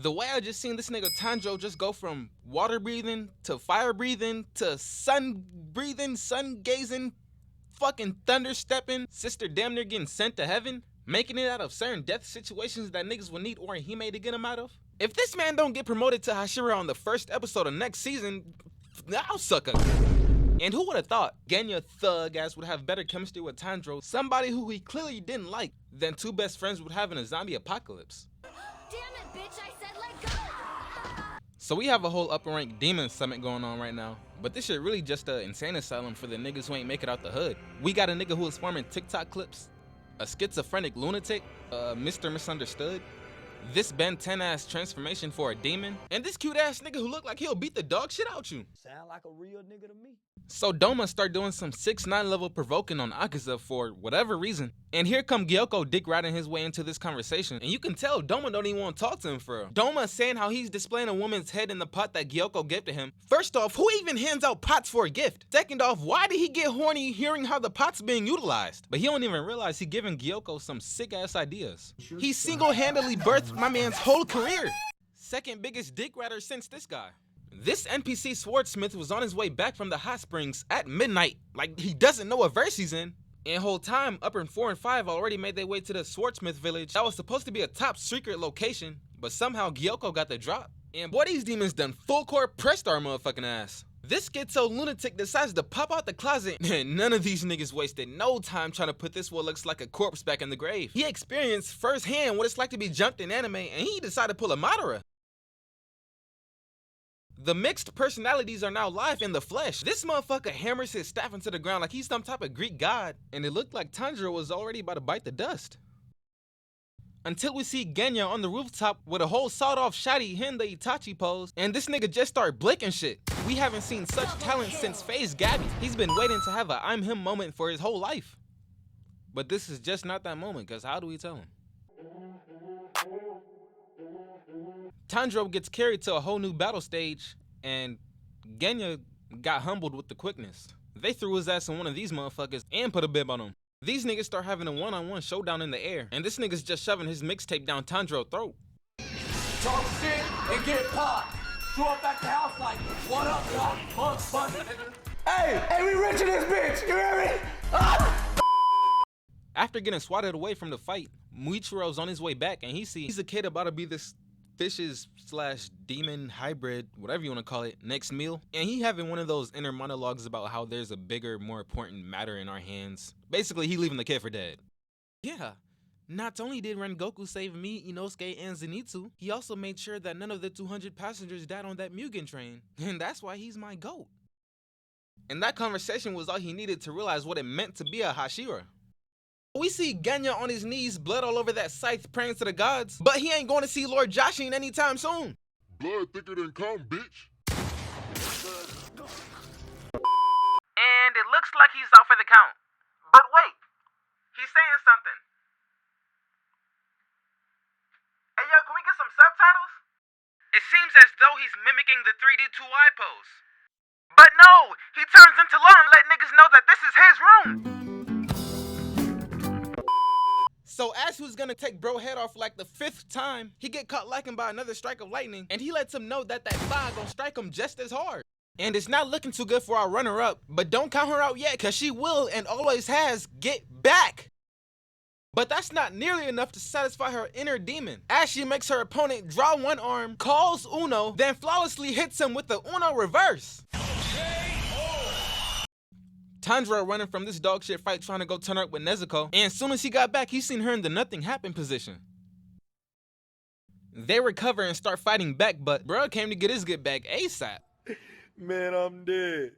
The way I just seen this nigga Tanjiro just go from water breathing to fire breathing to sun breathing, sun gazing, fucking thunder stepping, sister damn near getting sent to heaven, making it out of certain death situations that niggas will need Orihime to get him out of. If this man don't get promoted to Hashira on the first episode of next season, I'll suck a. And who would have thought Genya thug ass would have better chemistry with Tanjiro, somebody who he clearly didn't like, than two best friends would have in a zombie apocalypse. Damn it, bitch, I said let go! So we have a whole upper rank demon summit going on right now, but this shit really just an insane asylum for the niggas who ain't make it out the hood. We got a nigga who is forming TikTok clips, a schizophrenic lunatic, Mr. Misunderstood, this Ben 10 ass transformation for a demon, and this cute ass nigga who look like he'll beat the dog shit out you. Sound like a real nigga to me. So Doma start doing some 6-9 level provoking on Akaza for whatever reason. And here come Gyokko dick riding his way into this conversation. And you can tell Doma don't even want to talk to him for real. Doma saying how he's displaying a woman's head in the pot that Gyokko gifted him. First off, who even hands out pots for a gift? Second off, why did he get horny hearing how the pot's being utilized? But he don't even realize he giving Gyokko some sick ass ideas. He single-handedly birthed my man's whole career. Second biggest dick rider since this guy. This NPC swordsmith was on his way back from the hot springs at midnight, like he doesn't know what verse he's in. And whole time, Upper 4 and 5 already made their way to the swordsmith village. That was supposed to be a top secret location, but somehow Gyokko got the drop. And boy, these demons done full court pressed our motherfucking ass. This schizo lunatic decides to pop out the closet, and none of these niggas wasted no time trying to put this what looks like a corpse back in the grave. He experienced firsthand what it's like to be jumped in anime, and he decided to pull a Madara. The mixed personalities are now live in the flesh. This motherfucker hammers his staff into the ground like he's some type of Greek god, and it looked like Tanjiro was already about to bite the dust. Until we see Genya on the rooftop with a whole sawed-off shotty Hinde Itachi pose, and this nigga just start blinking shit. We haven't seen such talent since FaZe Gabby. He's been waiting to have a I'm him moment for his whole life. But this is just not that moment, cause how do we tell him? Tanjiro gets carried to a whole new battle stage, and Genya got humbled with the quickness. They threw his ass in one of these motherfuckers and put a bib on him. These niggas start having a one-on-one showdown in the air, and this nigga's just shoving his mixtape down Tanjiro's throat. Talk shit and get popped. Show up at the house like, what up, y'all? Hey, we rich in this bitch, you hear me? After getting swatted away from the fight, Muichiro's on his way back, and he's a kid about to be this fishes / demon hybrid, whatever you want to call it, next meal. And he having one of those inner monologues about how there's a bigger, more important matter in our hands. Basically, he leaving the kid for dead. Yeah, not only did Rengoku save me, Inosuke, and Zenitsu, he also made sure that none of the 200 passengers died on that Mugen train. And that's why he's my GOAT. And that conversation was all he needed to realize what it meant to be a hashira. We see Genya on his knees, blood all over that scythe, praying to the gods, but he ain't going to see Lord Joshin anytime soon. Blood thicker than cum, bitch. And it looks like he's out for the count. But wait, he's saying something. Hey yo, can we get some subtitles? It seems as though he's mimicking the 3D 2Y pose. But no, he turns into law and let niggas know that this is his room. So as who's gonna take bro head off like the 5th time, he get caught lacking by another strike of lightning, and he lets him know that thigh gon' strike him just as hard. And it's not looking too good for our runner-up, but don't count her out yet, cause she will and always has get back. But that's not nearly enough to satisfy her inner demon, as she makes her opponent draw one arm, calls Uno, then flawlessly hits him with the Uno reverse. Tanjiro running from this dog shit fight trying to go turn up with Nezuko, and as soon as he got back, he seen her in the nothing happened position. They recover and start fighting back, but bro came to get his get back ASAP. Man, I'm dead.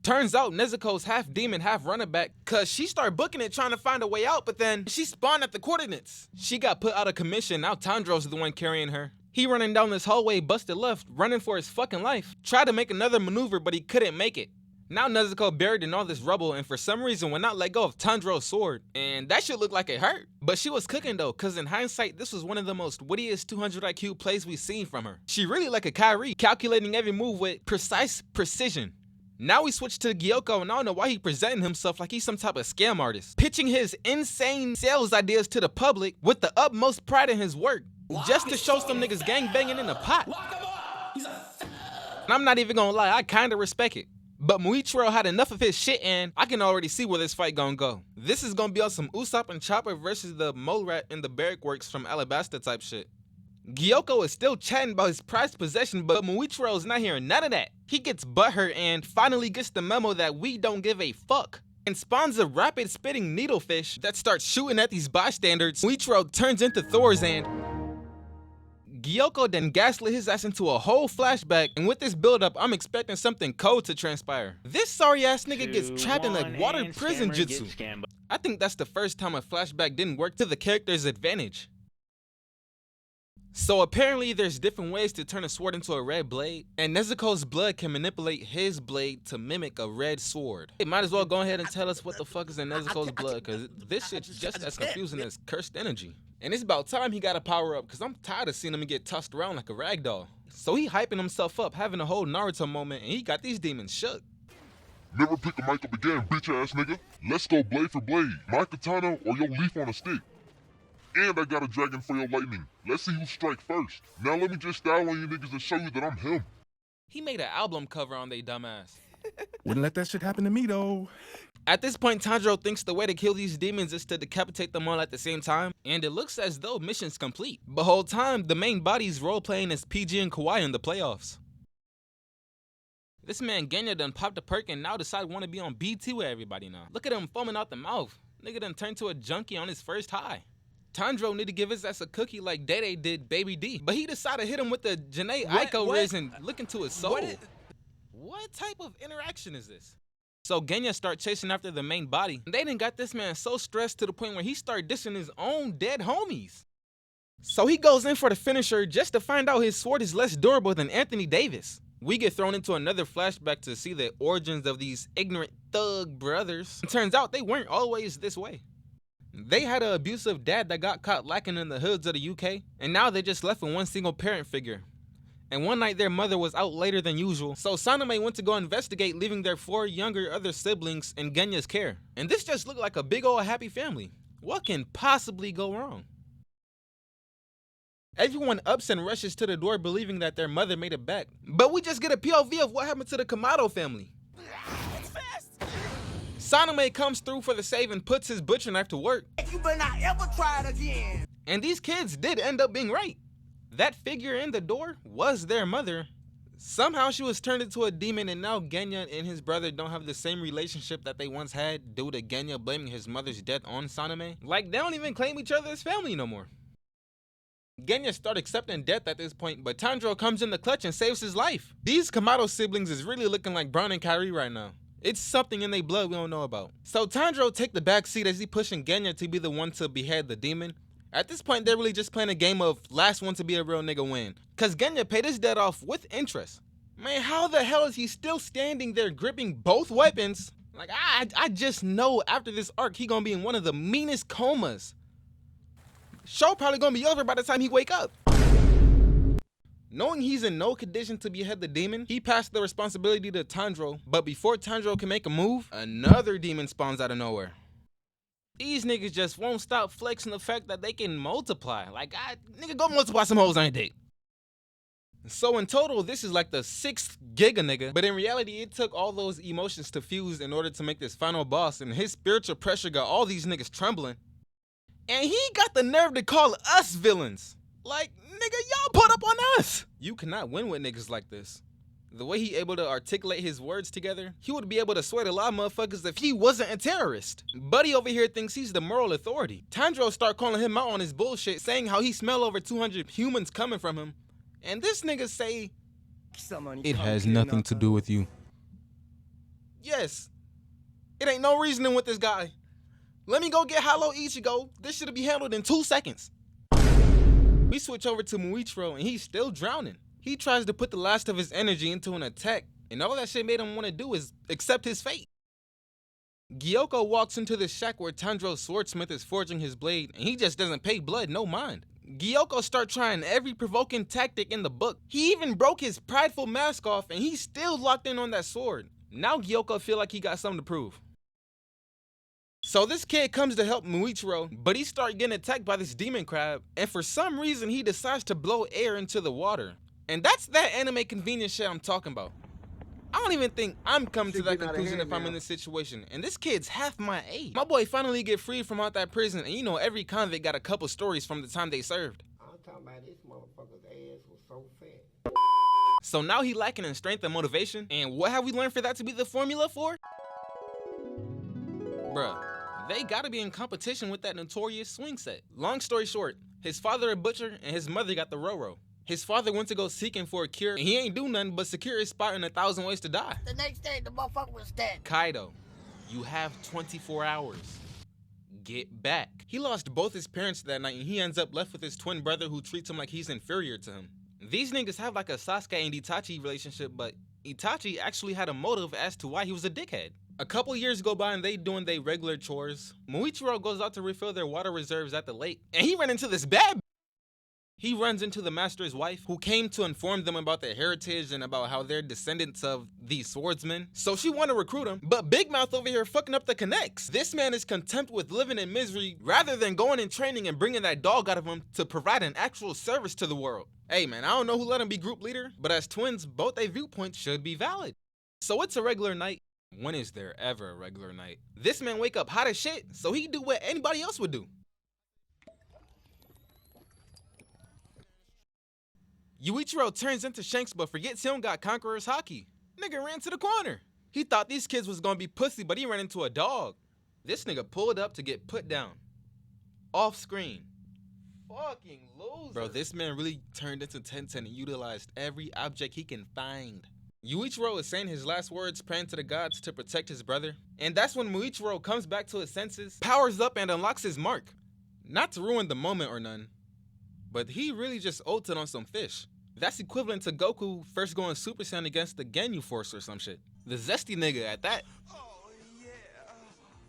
Turns out Nezuko's half demon, half running back, cause she started booking it trying to find a way out, but then she spawned at the coordinates. She got put out of commission, now Tanjiro's the one carrying her. He running down this hallway, busted left, running for his fucking life. Tried to make another maneuver, but he couldn't make it. Now Nezuko buried in all this rubble and for some reason would not let go of Tanjiro's sword. And that shit looked like it hurt. But she was cooking though, cause in hindsight, this was one of the most wittiest 200 IQ plays we've seen from her. She really like a Kyrie, calculating every move with precise precision. Now we switch to Gyokko, and I don't know why he presenting himself like he's some type of scam artist, pitching his insane sales ideas to the public with the utmost pride in his work. just to show some niggas gang banging in the pot. Lock him up! He's a And I'm not even gonna lie, I kinda respect it. But Muichiro had enough of his shit and I can already see where this fight gonna go. This is gonna be on some Usopp and Chopper versus the mole rat in the barrack works from Alabasta type shit. Gyokko is still chatting about his prized possession, but Muichiro is not hearing none of that. He gets butthurt and finally gets the memo that we don't give a fuck, and spawns a rapid spitting needlefish that starts shooting at these bystanders. Muichiro turns into Thor's and Gyokko then gaslit his ass into a whole flashback, and with this build-up, I'm expecting something cold to transpire. This sorry-ass nigga gets trapped in a water prison jutsu. I think that's the first time a flashback didn't work to the character's advantage. So apparently there's different ways to turn a sword into a red blade, and Nezuko's blood can manipulate his blade to mimic a red sword. It might as well go ahead and tell us what the fuck is in Nezuko's blood, cause this shit's just as confusing as cursed energy. And it's about time he got a power up, cause I'm tired of seeing him get tossed around like a ragdoll. So he hyping himself up, having a whole Naruto moment, and he got these demons shook. Never pick a mic up again, bitch ass nigga. Let's go blade for blade. My katana or your leaf on a stick. And I got a dragon for your lightning. Let's see who strike first. Now let me just style on you niggas and show you that I'm him. He made an album cover on they dumbass. Wouldn't let that shit happen to me though. At this point, Tanjiro thinks the way to kill these demons is to decapitate them all at the same time, and it looks as though mission's complete. The whole time, the main body's role-playing as PG and Kawhi in the playoffs. This man Genya done popped a perk and now decide want to be on BT with everybody now. Look at him foaming out the mouth. Nigga done turned to a junkie on his first high. Tanjiro need to give his ass a cookie like Day did Baby D, but he decided to hit him with the Janae Aiko Riz and look into his soul. What type of interaction is this? So Genya start chasing after the main body. They done got this man so stressed to the point where he start dissing his own dead homies. So he goes in for the finisher just to find out his sword is less durable than Anthony Davis. We get thrown into another flashback to see the origins of these ignorant thug brothers. It turns out they weren't always this way. They had an abusive dad that got caught lacking in the hoods of the UK, and now they just left with one single parent figure. And one night their mother was out later than usual, so Saname went to go investigate, leaving their 4 younger other siblings in Genya's care. And this just looked like a big old happy family. What can possibly go wrong? Everyone ups and rushes to the door believing that their mother made it back. But we just get a POV of what happened to the Kamado family. Saname comes through for the save and puts his butcher knife to work. You better not ever try it again. And these kids did end up being right. That figure in the door was their mother. Somehow she was turned into a demon, and now Genya and his brother don't have the same relationship that they once had due to Genya blaming his mother's death on Saname. Like, they don't even claim each other as family no more. Genya starts accepting death at this point, but Tanjiro comes in the clutch and saves his life. These Kamado siblings is really looking like Brown and Kyrie right now. It's something in their blood we don't know about. So Tanjiro take the back seat as he pushing Genya to be the one to behead the demon. At this point, they're really just playing a game of last one to be a real nigga win. Cause Genya paid his debt off with interest. Man, how the hell is he still standing there gripping both weapons? Like, I just know after this arc, he gonna be in one of the meanest comas. Show probably gonna be over by the time he wake up. Knowing he's in no condition to behead the demon, he passed the responsibility to Tanjiro, but before Tanjiro can make a move, another demon spawns out of nowhere. These niggas just won't stop flexing the fact that they can multiply. Like, nigga, go multiply some hoes on your dick. So in total, this is like the 6th Giga nigga, but in reality, it took all those emotions to fuse in order to make this final boss, and his spiritual pressure got all these niggas trembling. And he got the nerve to call us villains. Like, nigga, y'all put up on us. You cannot win with niggas like this. The way he able to articulate his words together, he would be able to sway a lot of motherfuckers if he wasn't a terrorist. Buddy over here thinks he's the moral authority. Tanjiro start calling him out on his bullshit, saying how he smell over 200 humans coming from him. And this nigga say, it has nothing to do with you. Yes, it ain't no reasoning with this guy. Let me go get Hollow Ichigo. This should be handled in 2 seconds. We switch over to Muichiro and he's still drowning. He tries to put the last of his energy into an attack, and all that shit made him want to do is accept his fate. Gyokko walks into the shack where Tanjiro's swordsmith is forging his blade, and he just doesn't pay blood no mind. Gyokko start trying every provoking tactic in the book. He even broke his prideful mask off, and he's still locked in on that sword. Now Gyokko feel like he got something to prove. So this kid comes to help Muichiro, but he starts getting attacked by this demon crab, and for some reason he decides to blow air into the water. And that's that anime convenience shit I'm talking about. I don't even think I'm coming to that conclusion if I'm in this situation. And this kid's half my age. My boy finally get freed from out that prison, and you know every convict got a couple stories from the time they served. I'm talking about this motherfucker's ass was so fat. So now he lacking in strength and motivation. And what have we learned for that to be the formula for? Bruh, they gotta be in competition with that notorious swing set. Long story short, his father a butcher and his mother got the Roro. His father went to go seeking for a cure, and he ain't do nothing but secure his spot in 1,000 Ways to Die. The next day, the motherfucker was dead. Kaido, you have 24 hours. Get back. He lost both his parents that night, and he ends up left with his twin brother who treats him like he's inferior to him. These niggas have like a Sasuke and Itachi relationship, but Itachi actually had a motive as to why he was a dickhead. A couple years go by and they doing their regular chores. Muichiro goes out to refill their water reserves at the lake, and he ran into this bad. He runs into the master's wife, who came to inform them about their heritage and about how they're descendants of these swordsmen. So she want to recruit him, but Big Mouth over here fucking up the connects. This man is content with living in misery rather than going and training and bringing that dog out of him to provide an actual service to the world. Hey man, I don't know who let him be group leader, but as twins, both their viewpoints should be valid. So it's a regular night. When is there ever a regular night? This man wake up hot as shit, so he do what anybody else would do. Yuichiro turns into Shanks but forgets he don't got Conqueror's Haki. Nigga ran to the corner. He thought these kids was gonna be pussy, but he ran into a dog. This nigga pulled up to get put down. Off screen. Fucking loser. Bro, this man really turned into Tenten and utilized every object he can find. Yuichiro is saying his last words, praying to the gods to protect his brother. And that's when Muichiro comes back to his senses, powers up and unlocks his mark. Not to ruin the moment or none, but he really just ulted on some fish. That's equivalent to Goku first going Super Saiyan against the Ginyu Force or some shit. The zesty nigga at that.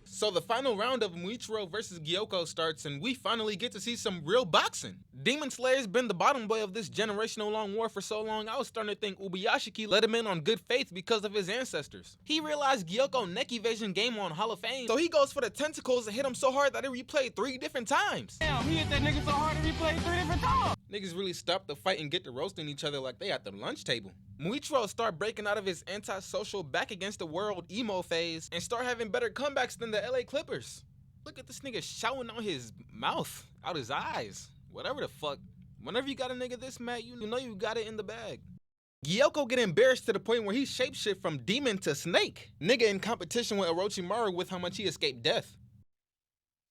So the final round of Muichiro versus Gyokko starts, and we finally get to see some real boxing. Demon Slayer's been the bottom boy of this generational long war for so long, I was starting to think Ubuyashiki let him in on good faith because of his ancestors. He realized Gyokko neck evasion game on Hall of Fame, so he goes for the tentacles and hit him so hard that it replayed 3 different times. Damn, he hit that nigga so hard he replayed 3 different times. Niggas really stopped the fight and get to roasting each other like they at the lunch table. Muichiro start breaking out of his antisocial back against the world emo phase and start having better comebacks than the LA Clippers. Look at this nigga shouting out his mouth, out his eyes, whatever the fuck. Whenever you got a nigga this mad, you know you got it in the bag. Gyokko get embarrassed to the point where he shapeshift from demon to snake. Nigga in competition with Orochimaru with how much he escaped death.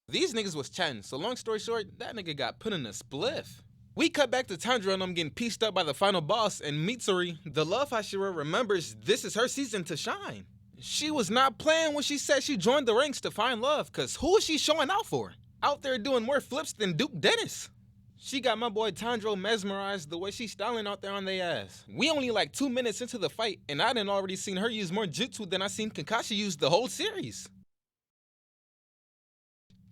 These niggas was chatting, so long story short, that nigga got put in a spliff. We cut back to Tanjiro and I'm getting pieced up by the final boss, and Mitsuri, the love hashira, remembers this is her season to shine. She was not playing when she said she joined the ranks to find love, cause who is she showing out for? Out there doing more flips than Duke Dennis. She got my boy Tanjiro mesmerized the way she's styling out there on their ass. We only like 2 minutes into the fight, and I done already seen her use more jutsu than I seen Kakashi use the whole series.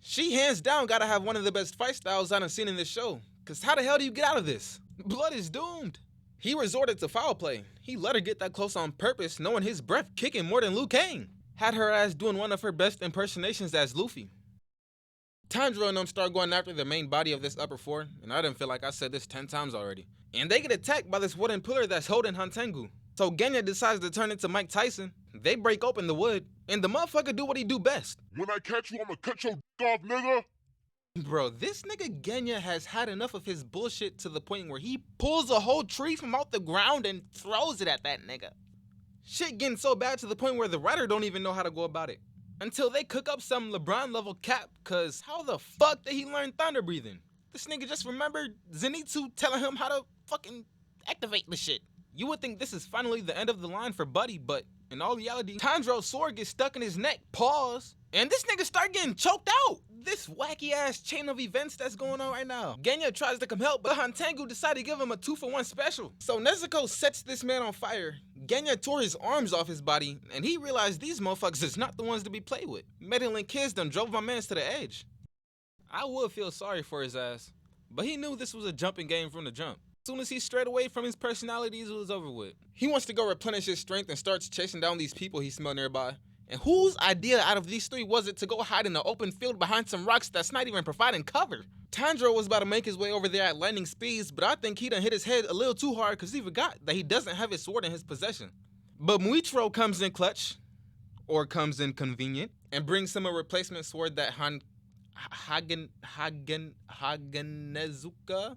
She hands down gotta have one of the best fight styles I done seen in this show. Cause how the hell do you get out of this? Blood is doomed. He resorted to foul play. He let her get that close on purpose, knowing his breath kicking more than Liu Kang. Had her ass doing one of her best impersonations as Luffy. Tanjiro and them start going after the main body of this upper four, and I didn't feel like I said this 10 times already. And they get attacked by this wooden pillar that's holding hantengu. So Genya decides to turn into Mike Tyson. They break open the wood, and the motherfucker do what he do best. When I catch you, I'ma cut your off, nigga. Bro, this nigga Genya has had enough of his bullshit to the point where he pulls a whole tree from out the ground and throws it at that nigga. Shit getting so bad to the point where the writer don't even know how to go about it. Until they cook up some LeBron level cap, cause how the fuck did he learn thunderbreathing? This nigga just remembered Zenitsu telling him how to fucking activate the shit. You would think this is finally the end of the line for Buddy, but in all reality, Tanjiro's sword gets stuck in his neck, pause, and this nigga start getting choked out. This wacky ass chain of events that's going on right now. Genya tries to come help, but hantengu decided to give him a 2-for-1 special. So Nezuko sets this man on fire. Genya tore his arms off his body, and he realized these motherfuckers is not the ones to be played with. Meddling kids done drove my mans to the edge. I would feel sorry for his ass, but he knew this was a jumping game from the jump. As soon as he strayed away from his personalities, it was over with. He wants to go replenish his strength and starts chasing down these people he smelled nearby. And whose idea out of these three was it to go hide in the open field behind some rocks that's not even providing cover? Tanjiro was about to make his way over there at lightning speeds, but I think he done hit his head a little too hard because he forgot that he doesn't have his sword in his possession. But Muichiro comes in clutch, or comes in convenient, and brings him a replacement sword that nezuko.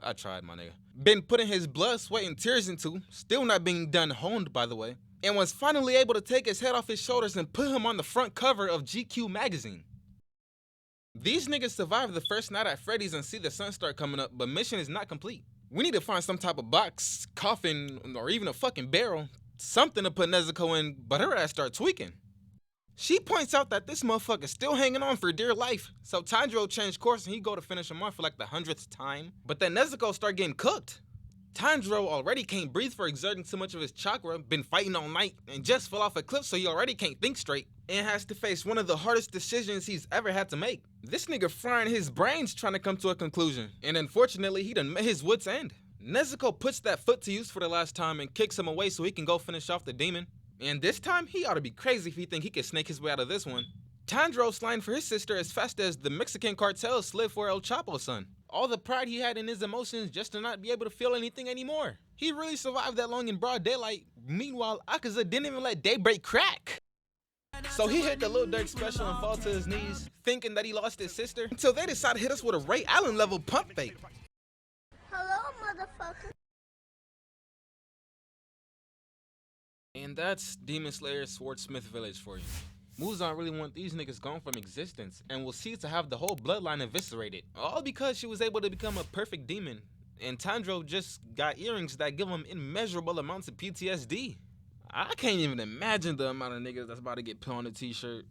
I tried, my nigga. Been putting his blood, sweat, and tears into, still not being done honed, by the way, and was finally able to take his head off his shoulders and put him on the front cover of GQ magazine. These niggas survived the first night at Freddy's and see the sun start coming up, but mission is not complete. We need to find some type of box, coffin, or even a fucking barrel, something to put Nezuko in, but her ass start tweaking. She points out that this motherfucker's still hanging on for dear life, so Tanjiro changed course and he go to finish him off for like the 100th time. But then Nezuko start getting cooked. Tanjiro already can't breathe for exerting too much of his chakra, been fighting all night, and just fell off a cliff so he already can't think straight, and has to face one of the hardest decisions he's ever had to make. This nigga frying his brains trying to come to a conclusion, and unfortunately he done met his wit's end. Nezuko puts that foot to use for the last time and kicks him away so he can go finish off the demon. And this time, he ought to be crazy if he think he can snake his way out of this one. Tanjiro sliding for his sister as fast as the Mexican cartel slid for El Chapo's son. All the pride he had in his emotions just to not be able to feel anything anymore. He really survived that long in broad daylight. Meanwhile, Akaza didn't even let daybreak crack. So he hit the Lil Durk special and fall to his knees, thinking that he lost his sister, until they decided to hit us with a Ray Allen level pump fake. Hello, motherfucker. And that's Demon Slayer Swordsmith Village for you. Muzan really want these niggas gone from existence, and will see to have the whole bloodline eviscerated, all because she was able to become a perfect demon, and Tanjiro just got earrings that give him immeasurable amounts of PTSD. I can't even imagine the amount of niggas that's about to get put on a t-shirt.